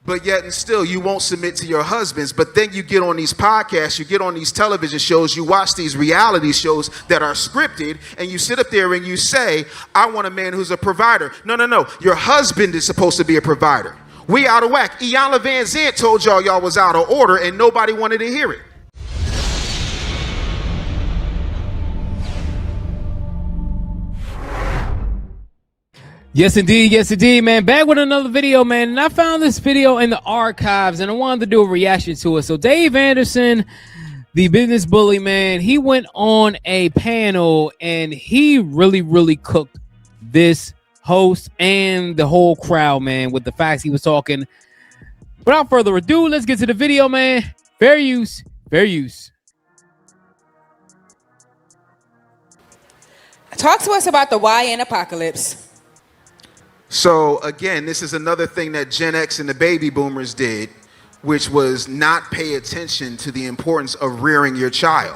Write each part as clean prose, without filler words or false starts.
but yet and still you won't submit to your husbands. But then you get on these podcasts, you get on these television shows, you watch these reality shows that are scripted, and you sit up there and you say, I want a man who's a provider. No. Your husband is supposed to be a provider. We out of whack. Iyanla Van Zandt told y'all was out of order, and nobody wanted to hear it. Yes, indeed, man. Back with another video, man. And I found this video in the archives, and I wanted to do a reaction to it. So Dave Anderson, the business bully, man, he went on a panel, and he really cooked this host and the whole crowd, man, with the facts he was talking. Without further ado, let's get to the video, man. Fair use. Talk to us about the YN apocalypse. So again, this is another thing that Gen X and the baby boomers did, which was not pay attention to the importance of rearing your child.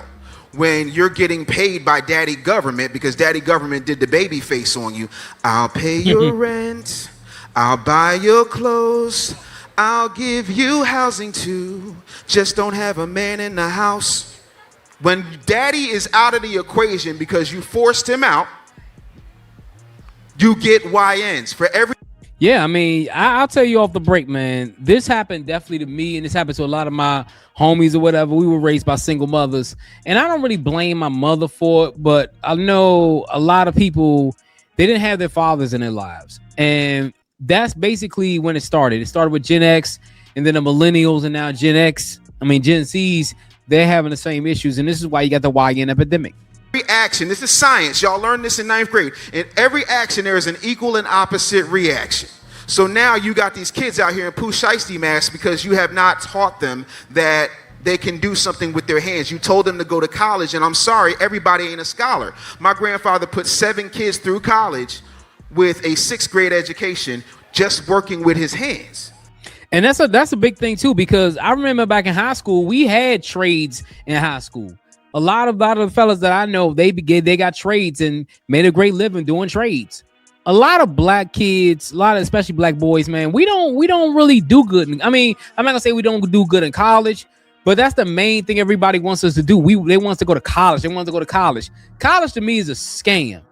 When you're getting paid by daddy government, because daddy government did the baby face on you, I'll pay your rent, I'll buy your clothes, I'll give you housing too, just don't have a man in the house. When daddy is out of the equation because you forced him out, you get YNs for every. Yeah, I mean, I'll tell you off the break, man. This happened definitely to me, and this happened to a lot of my homies or whatever. We were raised by single mothers, and I don't really blame my mother for it, but I know a lot of people, they didn't have their fathers in their lives, and that's basically when it started. It started with Gen X, and then the millennials, and now Gen Zs, they're having the same issues, and this is why you got the YN epidemic. Every action, this is science, y'all learned this in 9th grade. In every action, there is an equal and opposite reaction. So now you got these kids out here in Pooh Shiesty masks because you have not taught them that they can do something with their hands. You told them to go to college, and I'm sorry, everybody ain't a scholar. My grandfather put 7 kids through college with a 6th grade education, just working with his hands. And that's a big thing too, because I remember back in high school, we had trades in high school. A lot of the fellas that I know, they got trades and made a great living doing trades. A lot of black kids, especially black boys, man, we don't really do good. I mean, I'm not gonna say we don't do good in college, but that's the main thing everybody wants us to do. They want us to go to college. They want us to go to college. College to me is a scam,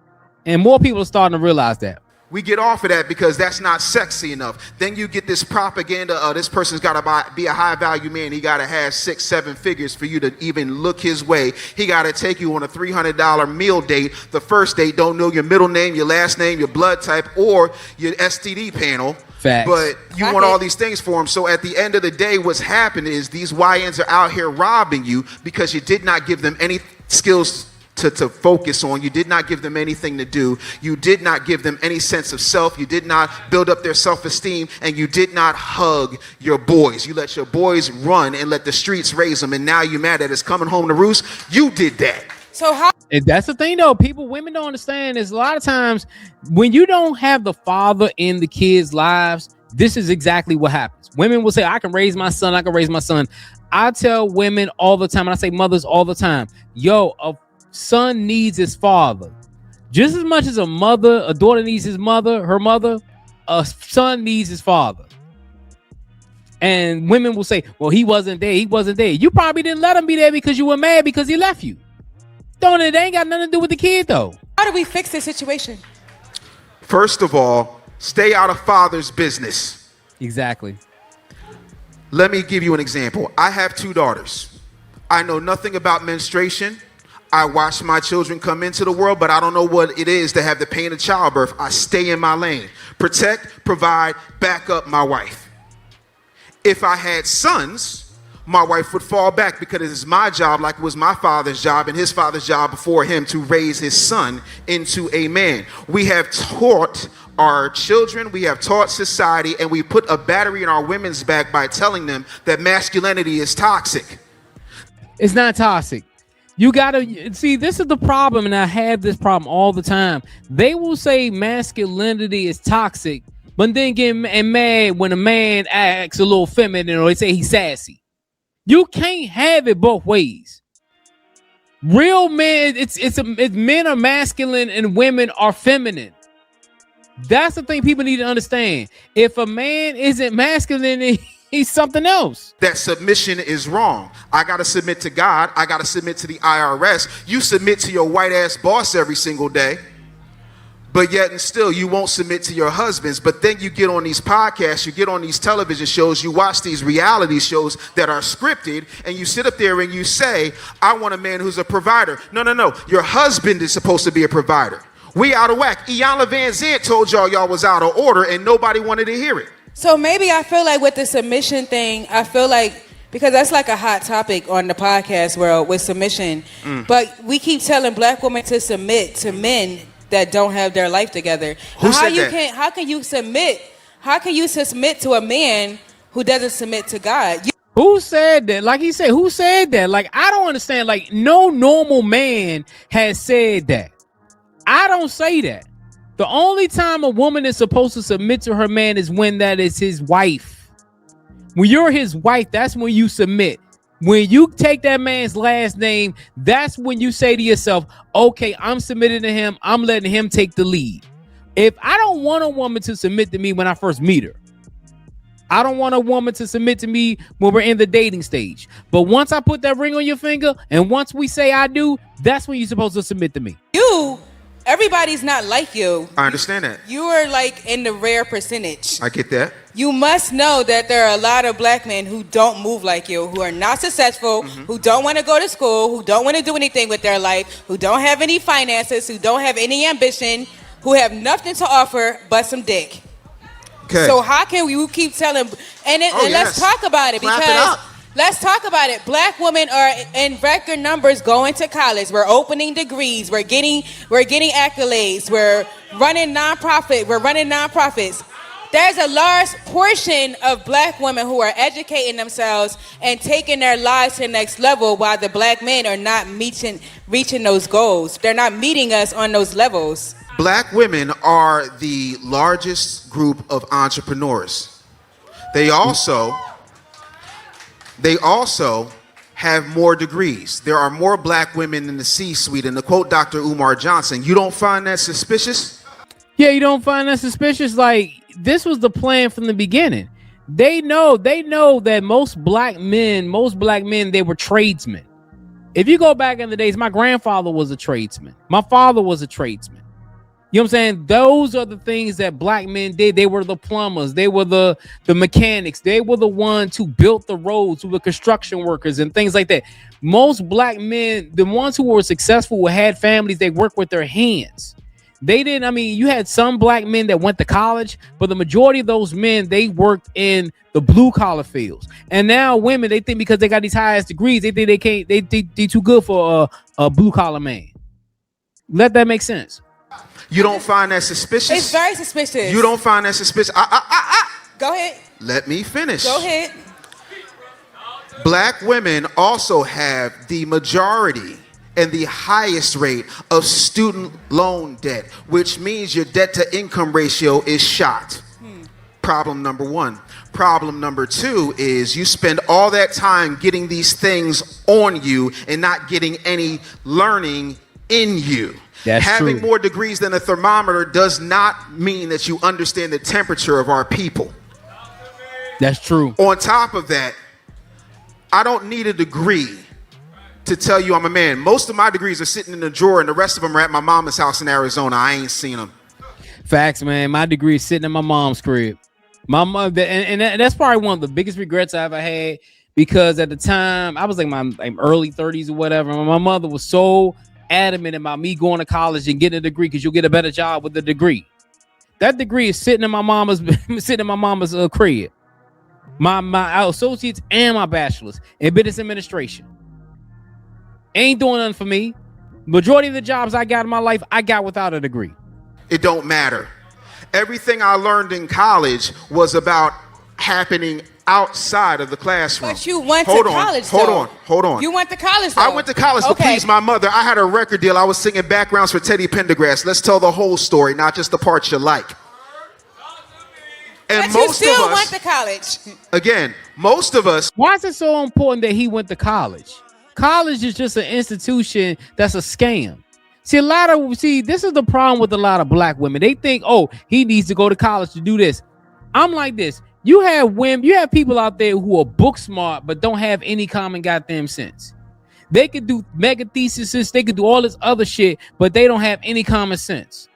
and more people are starting to realize that. We get off of that because that's not sexy enough. Then you get this propaganda of this person's got to be a high value man. He got to have 6-7 figures for you to even look his way. He got to take you on a $300 meal date. The first date, don't know your middle name, your last name, your blood type, or your STD panel. Facts. But you want all these things for him. So at the end of the day, what's happened is these YNs are out here robbing you because you did not give them any skills to focus on. You did not give them anything to do. You did not give them any sense of self. You did not build up their self-esteem, and you did not hug your boys. You let your boys run and let the streets raise them, and now you're mad that it's coming home to roost. You did that. So how? That's the thing though, women don't understand is a lot of times when you don't have the father in the kids' lives, this is exactly what happens. Women will say, I can raise my son. I tell women all the time, and I say mothers all the time, yo, a son needs his father just as much as a daughter needs her mother. A son needs his father. And women will say, well, he wasn't there. You probably didn't let him be there because you were mad because he left you. It ain't got nothing to do with the kid though. How do we fix this situation? First of all, stay out of father's business. Exactly. Let me give you an example. I have 2 daughters. I know nothing about menstruation. I watch my children come into the world, but I don't know what it is to have the pain of childbirth. I stay in my lane. Protect, provide, back up my wife. If I had sons, my wife would fall back because it is my job, like it was my father's job and his father's job before him, to raise his son into a man. We have taught our children, we have taught society, and we put a battery in our women's back by telling them that masculinity is toxic. It's not toxic. You gotta see, this is the problem, and I have this problem all the time. They will say masculinity is toxic, but then get mad when a man acts a little feminine, or they say he's sassy. You can't have it both ways. Real men, it's men are masculine and women are feminine. That's the thing people need to understand. If a man isn't masculine, he's something else. That submission is wrong. I got to submit to God. I got to submit to the IRS. You submit to your white ass boss every single day, but yet and still you won't submit to your husbands. But then you get on these podcasts, you get on these television shows, you watch these reality shows that are scripted, and you sit up there and you say, I want a man who's a provider. No. Your husband is supposed to be a provider. We out of whack. Iyanla Van Zandt told y'all was out of order and nobody wanted to hear it. So maybe I feel like with the submission thing, I feel like, because that's like a hot topic on the podcast world with submission, but we keep telling black women to submit to men that don't have their life together. Who said that? How can you submit? How can you submit to a man who doesn't submit to God? Who said that? Like he said, who said that? Like, I don't understand. Like, no normal man has said that. I don't say that. The only time a woman is supposed to submit to her man is when that is his wife. When you're his wife, that's when you submit. When you take that man's last name, that's when you say to yourself, okay, I'm submitting to him. I'm letting him take the lead. If I don't want a woman to submit to me when I first meet her, I don't want a woman to submit to me when we're in the dating stage. But once I put that ring on your finger and once we say I do, that's when you're supposed to submit to me. Everybody's not like you. I understand that. You are like in the rare percentage. I get that. You must know that there are a lot of black men who don't move like you, who are not successful, who don't want to go to school, who don't want to do anything with their life, who don't have any finances, who don't have any ambition, who have nothing to offer but some dick. Okay. So how can you keep telling? And let's talk about it, because let's talk about it. Black women are in record numbers going to college. We're opening degrees. We're getting accolades. We're running nonprofits. There's a large portion of black women who are educating themselves and taking their lives to the next level, while the black men are not reaching those goals. They're not meeting us on those levels. Black women are the largest group of entrepreneurs. They also have more degrees. There are more black women in the C-suite. And to quote Dr. Umar Johnson, you don't find that suspicious? Yeah, you don't find that suspicious? Like, this was the plan from the beginning. They know that most black men, they were tradesmen. If you go back in the days, my grandfather was a tradesman. My father was a tradesman. You know what I'm saying? Those are the things that black men did. They were the plumbers. They were the mechanics. They were the ones who built the roads, who were construction workers and things like that. Most black men, the ones who were successful, who had families, they worked with their hands. They didn't, I mean, you had some black men that went to college, but the majority of those men, they worked in the blue collar fields. And now women, they think because they got these highest degrees, they think they can't, they too good for a blue collar man. Let that make sense. You don't find that suspicious? It's very suspicious. You don't find that suspicious? Go ahead. Let me finish. Go ahead. Black women also have the majority and the highest rate of student loan debt, which means your debt to income ratio is shot. Problem number one. Problem number two is you spend all that time getting these things on you and not getting any learning in you. That's Having true. more degrees than a thermometer does not mean that you understand the temperature of our people. That's true. On top of that, I don't need a degree to tell you I'm a man. Most of my degrees are sitting in the drawer and the rest of them are at my mama's house in Arizona. I ain't seen them. Facts, man. My degree is sitting in my mom's crib. My mother, and that's probably one of the biggest regrets I ever had, because at the time I was like my early 30s or whatever. My mother was so adamant about me going to college and getting a degree because you'll get a better job with the degree. That degree is sitting in my mama's crib. My associates and my bachelor's in business administration. Ain't doing nothing for me. Majority of the jobs I got in my life, I got without a degree. It don't matter. Everything I learned in college was about happening outside of the classroom. But you went to college, though. Hold on. You went to college, though. I went to college to please my mother. I had a record deal. I was singing backgrounds for Teddy Pendergrass. Let's tell the whole story, not just the parts you like. And but most you still went to college. Again, most of us. Why is it so important that he went to college? College is just an institution that's a scam. This is the problem with a lot of black women. They think, oh, he needs to go to college to do this. I'm like this. You have people out there who are book smart but don't have any common goddamn sense. They could do mega theses, they could do all this other shit, but they don't have any common sense.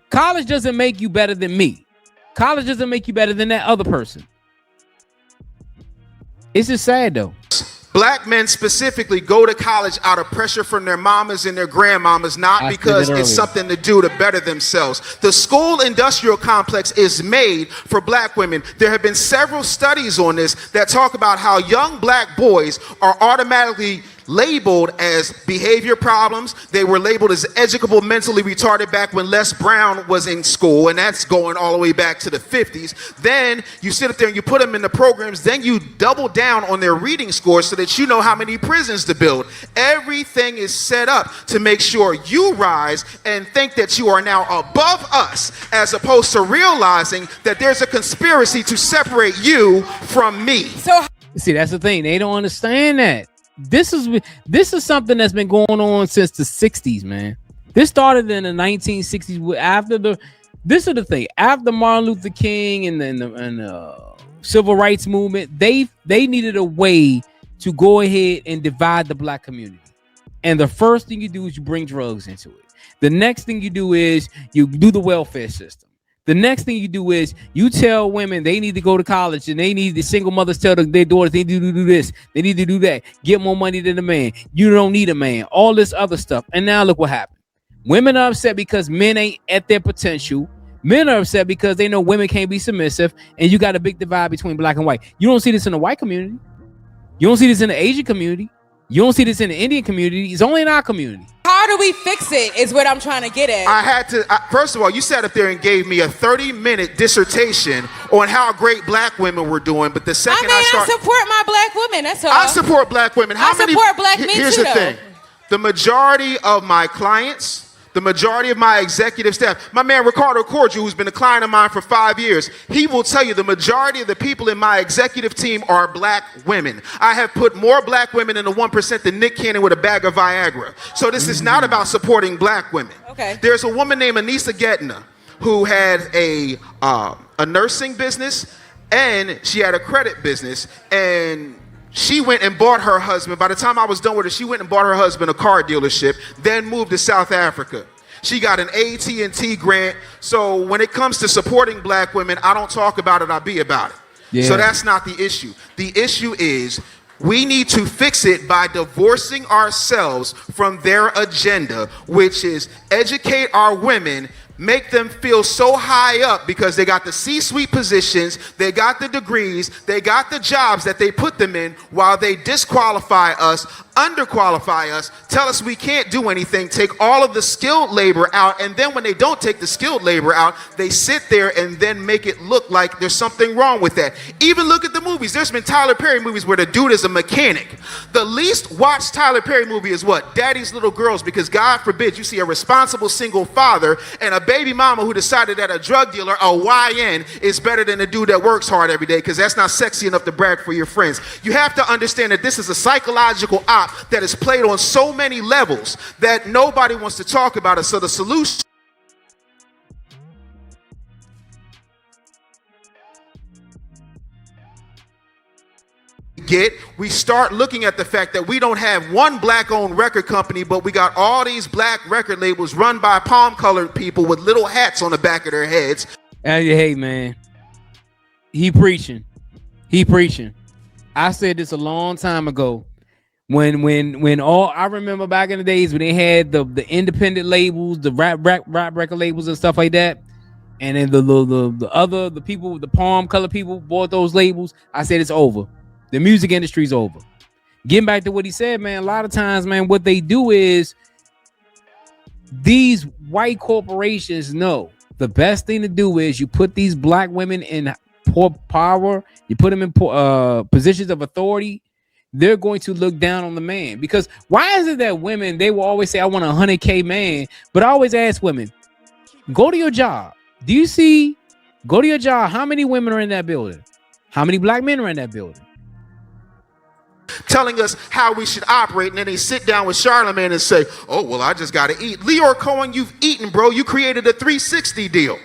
College doesn't make you better than me. College doesn't make you better than that other person. It's just sad though. Black men specifically go to college out of pressure from their mamas and their grandmamas, not because it's something to do to better themselves. The school industrial complex is made for black women. There have been several studies on this that talk about how young black boys are automatically labeled as behavior problems. They were labeled as educable mentally retarded back when Les Brown was in school, and that's going all the way back to the 50s. Then you sit up there and you put them in the programs, then you double down on their reading scores so that you know how many prisons to build. Everything is set up to make sure you rise and think that you are now above us, as opposed to realizing that there's a conspiracy to separate you from me. So see, that's the thing. They don't understand that. This is something that's been going on since the 60s, man. This started in the 1960s. This is the thing. After Martin Luther King and the civil rights movement, they needed a way to go ahead and divide the black community. And the first thing you do is you bring drugs into it. The next thing you do is you do the welfare system. The next thing you do is you tell women they need to go to college, and the single mothers tell their daughters they need to do this, they need to do that, get more money than a man. You don't need a man, all this other stuff. And now look what happened. Women are upset because men ain't at their potential. Men are upset because they know women can't be submissive, and you got a big divide between black and white. You don't see this in the white community. You don't see this in the Asian community. You don't see this in the Indian community. It's only in our community. How do we fix it is what I'm trying to get at. First of all, you sat up there and gave me a 30-minute dissertation on how great black women were doing, but the second I support my black women, that's all. I support black women. I support black men too, Here's the thing. The majority of my clients, the majority of my executive staff, my man Ricardo Cordial, who's been a client of mine for 5 years, he will tell you the majority of the people in my executive team are black women. I have put more black women in the 1% than Nick Cannon with a bag of Viagra. So this is not about supporting black women. Okay. There's a woman named Anissa Getna who had a nursing business, and she had a credit business, and she went and bought her husband. By the time I was done with her, she went and bought her husband a car dealership, then moved to South Africa. She got an AT&T grant. So when it comes to supporting black women, I don't talk about it, I be about it. Yeah. So that's not the issue. The issue is we need to fix it by divorcing ourselves from their agenda, which is educate our women, make them feel so high up because they got the C-suite positions, they got the degrees, they got the jobs that they put them in, while they disqualify us, underqualify us, tell us we can't do anything, take all of the skilled labor out, and then when they don't take the skilled labor out, they sit there and then make it look like there's something wrong with that. Even look at the movies. There's been Tyler Perry movies where the dude is a mechanic. The least watched Tyler Perry movie is what? Daddy's Little Girls, because God forbid you see a responsible single father and a baby mama who decided that a drug dealer, a YN, is better than a dude that works hard every day, because that's not sexy enough to brag for your friends. You have to understand that this is a psychological op that is played on so many levels that nobody wants to talk about it. So the solution we start looking at the fact that we don't have one black-owned record company, but we got all these black record labels run by palm-colored people with little hats on the back of their heads. Hey, man, he preaching. I said this a long time ago. When all I remember back in the days when they had the independent labels, the rap record labels and stuff like that, and then the people, the palm-colored people bought those labels. I said it's over. The music industry's over. Getting back to what he said, man, a lot of times, man, what they do is these white corporations know the best thing to do is you put these black women in power, you put them in positions of authority, they're going to look down on the man. Because why is it that women, they will always say, I want a 100K man, but I always ask women, go to your job. Go to your job, how many women are in that building? How many black men are in that building? telling us how we should operate, and then they sit down with Charlemagne and say, oh, well, I just got to eat. Leor Cohen, you've eaten, bro. You created a 360 deal.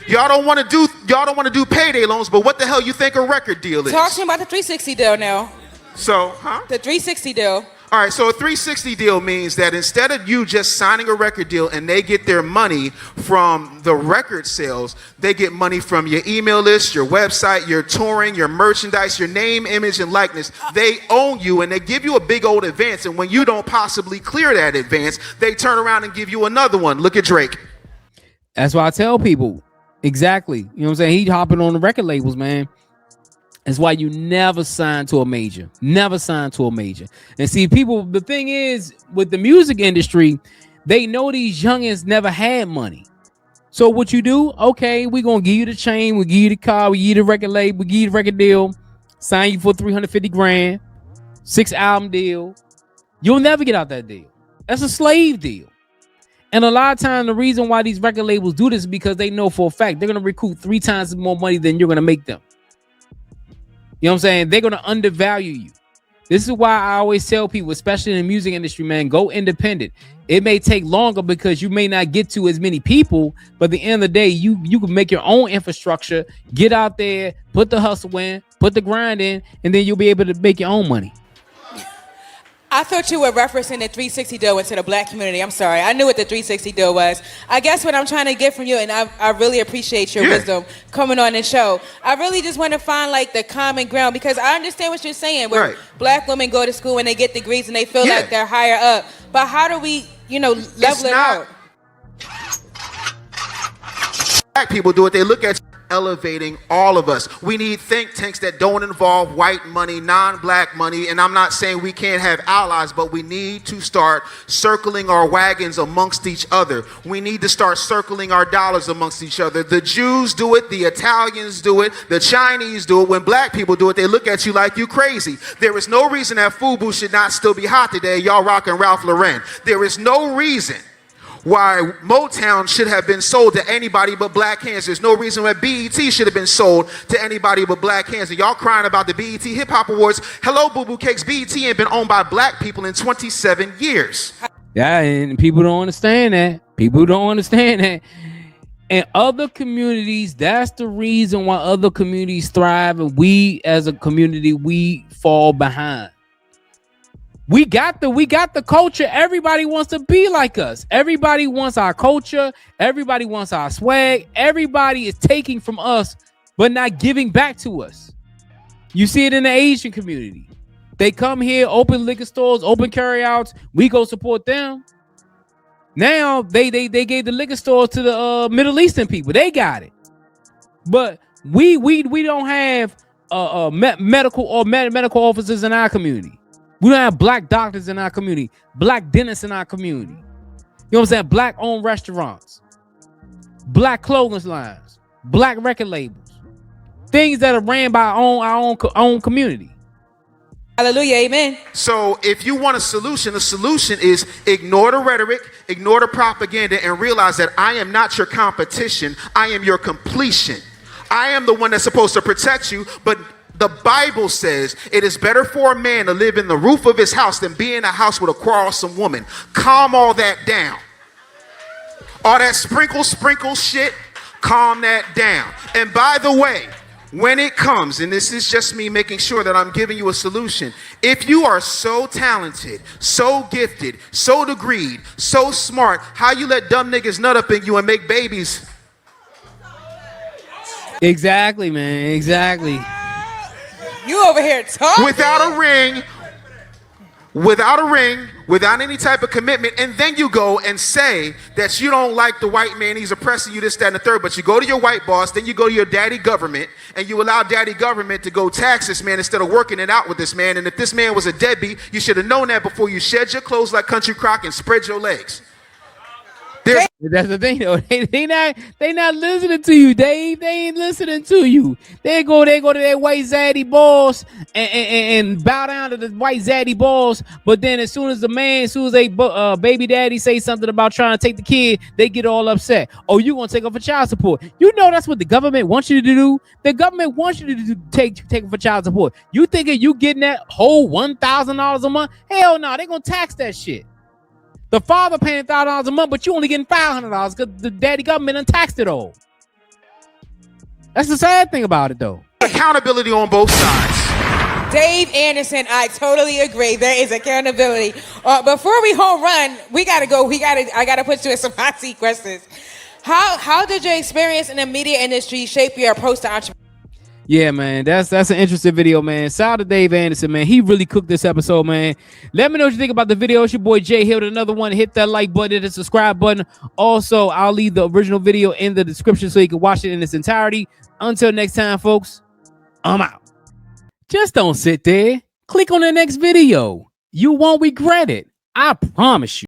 Y'all don't want to do payday loans, but what the hell you think a record deal is? Talk to me about the 360 deal now. So, The 360 deal. All right, so a 360 deal means that instead of you just signing a record deal and they get their money from the record sales, they get money from your email list, your website, your touring, your merchandise, your name, image, and likeness. They own you, and they give you a big old advance, and when you don't possibly clear that advance, they turn around and give you another one. Look at Drake. That's why I tell people, exactly. You know what I'm saying? He hopping on the record labels, man. That's why you never sign to a major. Never sign to a major. And see, people, the thing is, with the music industry, they know these youngins never had money. So what you do, okay, we're going to give you the chain, we'll give you the car, we give you the record label, we give you the record deal, sign you for 350 grand, 6-album deal. You'll never get out that deal. That's a slave deal. And a lot of times, the reason why these record labels do this is because they know for a fact they're going to recoup 3 times more money than you're going to make them. You know what I'm saying? They're going to undervalue you. This is why I always tell people, especially in the music industry, man, go independent. It may take longer because you may not get to as many people, but at the end of the day, you can make your own infrastructure, get out there, put the hustle in, put the grind in, and then you'll be able to make your own money. I thought you were referencing the 360 deal into the black community. I'm sorry. I knew what the 360 deal was. I guess what I'm trying to get from you, and I really appreciate your wisdom coming on the show. I really just want to find like the common ground, because I understand what you're saying, where black women go to school and they get degrees and they feel like they're higher up. But how do we, level it out? Black people do it. They look at elevating all of us. We need think tanks that don't involve white money, non-black money, and I'm not saying we can't have allies, but we need to start circling our wagons amongst each other. We need to start circling our dollars amongst each other. The Jews do it, the Italians do it, the Chinese do it. When black people do it, they look at you like you crazy. There is no reason that FUBU should not still be hot today. Y'all rocking Ralph Lauren. There is no reason why Motown should have been sold to anybody but black hands. There's no reason why BET should have been sold to anybody but black hands. And y'all crying about the BET Hip Hop Awards. Hello, Boo Boo Cakes. BET ain't been owned by black people in 27 years. Yeah, and people don't understand that. People don't understand that. And other communities, that's the reason why other communities thrive, and we as a community, we fall behind. We got the culture. Everybody wants to be like us. Everybody wants our culture. Everybody wants our swag. Everybody is taking from us, but not giving back to us. You see it in the Asian community. They come here, open liquor stores, open carryouts. We go support them. Now they gave the liquor stores to the Middle Eastern people. They got it, but we don't have medical officers in our community. We don't have black doctors in our community, black dentists in our community. You know what I'm saying? Black owned restaurants, black clothing lines, black record labels, things that are ran by our own community. Hallelujah, amen. So if you want a solution, the solution is ignore the rhetoric, ignore the propaganda, and realize that I am not your competition. I am your completion. I am the one that's supposed to protect you, but the Bible says it is better for a man to live in the roof of his house than be in a house with a quarrelsome woman. Calm all that down. All that sprinkle shit, calm that down. And by the way, when it comes, and this is just me making sure that I'm giving you a solution, if you are so talented, so gifted, so degreed, so smart, how you let dumb niggas nut up in you and make babies? Exactly, man. Exactly. You over here talking without a ring, without any type of commitment, and then you go and say that you don't like the white man, he's oppressing you, this, that, and the third, but you go to your white boss, then you go to your daddy government, and you allow daddy government to go tax this man instead of working it out with this man. And if this man was a deadbeat, you should have known that before you shed your clothes like Country Crock and spread your legs. That's the thing, though. They not listening to you, Dave. They ain't listening to you. They go to their white zaddy balls and bow down to the white zaddy balls. But then as soon as a baby daddy say something about trying to take the kid, they get all upset. Oh, you gonna take off for child support? You know that's what the government wants you to do. The government wants you to take for child support. You thinking you getting that whole $1,000 a month? Hell no, they gonna tax that shit. The father paying $1,000 a month, but you only getting $500 because the daddy government untaxed it all. That's the sad thing about it, though. Accountability on both sides. Dave Anderson, I totally agree. There is accountability. Before we home run, we gotta go. I gotta put you in some hot seat questions. How did your experience in the media industry shape your approach to entrepreneurship? Yeah, man, that's an interesting video, man. Shout out to Dave Anderson, man. He really cooked this episode, man. Let me know what you think about the video. It's your boy Jay Hill. Another one. Hit that like button, the subscribe button. Also, I'll leave the original video in the description so you can watch it in its entirety. Until next time, folks, I'm out. Just don't sit there. Click on the next video. You won't regret it. I promise you.